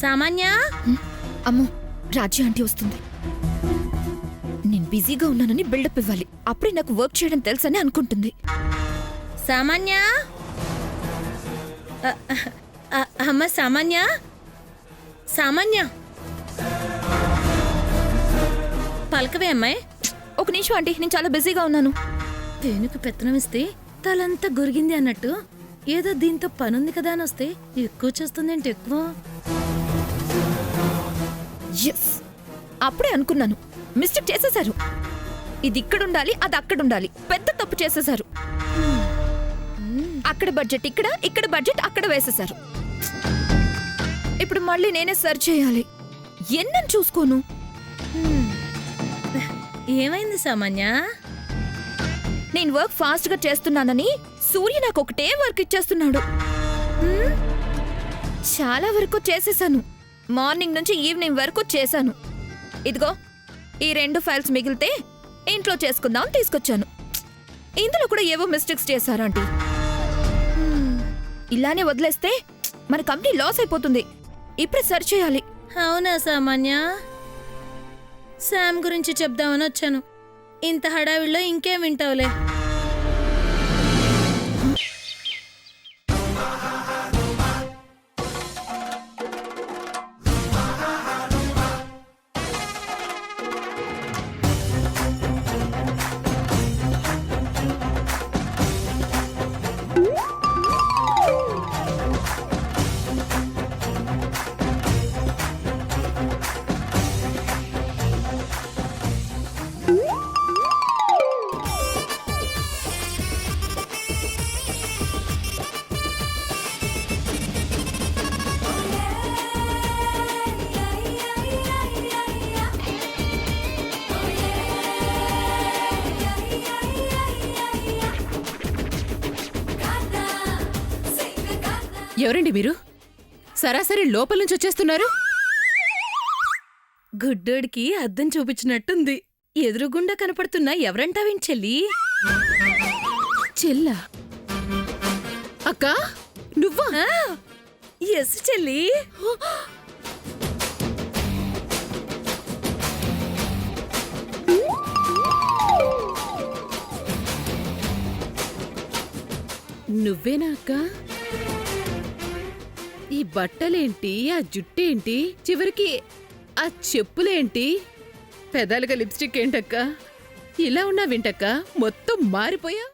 సామాన్య. అమ్మో, రాజ్య ఆంటీ వస్తుంది. నేను బిజీగా ఉన్నానని బిల్డప్ ఇవ్వాలి. అప్పుడే నాకు వర్క్ చేయడం తెలుసని అనుకుంటుంది. సామాన్య. అమ్మ సామాన్య. సామాన్య పలకవే అమ్మాయి. ఒక నిమిషం ఆంటీ, నేను చాలా బిజీగా ఉన్నాను. తేనుకు పెత్తనం ఇస్తే తలంతా గురిగింది అన్నట్టు ఏదో దీంతో పనుంది కదా అని వస్తే ఎక్కువ చేస్తుంది అంటే ఎక్కువ. ఎస్, అప్పుడే అనుకున్నాను. మిస్టేక్ చేసేశారు. ఇది ఇక్కడుండాలి, అది అక్కడుండాలి. పెద్ద తప్పు చేసేశారు. అక్కడ బడ్జెట్ ఇక్కడ, ఇక్కడ బడ్జెట్ అక్కడ వేసేశారు. ఇప్పుడు మళ్ళీ నేనే సర్చ్ చేయాలి. ఎన్నని చూసుకోను. ఏమైంది సామాన్య? నేను వర్క్ ఫాస్ట్ గా చేస్తున్నానని సూర్య నాకు ఒకటే వర్క్ ఇచ్చేస్తున్నాడు. చాలా వరకు చేసేసాను. మార్నింగ్ నుంచి ఈవినింగ్ వరకు చేశాను. ఇదిగో ఈ 2 ఫైల్స్ మిగిలితే ఇంట్లో చేసుకుందాం తీసుకొచ్చాను. ఇందులో కూడా ఏవో మిస్టేక్స్ చేశారంటీ. ఇలానే వదిలేస్తే మన కంపెనీ లాస్ అయిపోతుంది. ఇప్పుడే సర్చ్ చేయాలి. అవునా సామాన్య? శామ్ గురించి చెప్దామని వచ్చాను. ఇంత హడావిడిలో ఇంకేం వింటావులే. ఎవరండి మీరు? సరాసరి లోపల నుంచి వచ్చేస్తున్నారు. గుడ్డోడికి అద్దం చూపించినట్టుంది. ఎదురుగుండా కనపడుతున్నా ఎవరంటావేం చెల్లి? చెల్లా? అక్కా నువ్వా? ఎస్ చెల్లి. నువ్వేనా అక్కా? ఈ బట్టలేంటి, ఆ జుట్టేంటి, చివరికి ఆ చెప్పులేంటి, పెదాలుగా లిప్స్టిక్ ఏంటక్కా? ఇలా ఉన్నావేంటక్కా? మొత్తం మారిపోయా.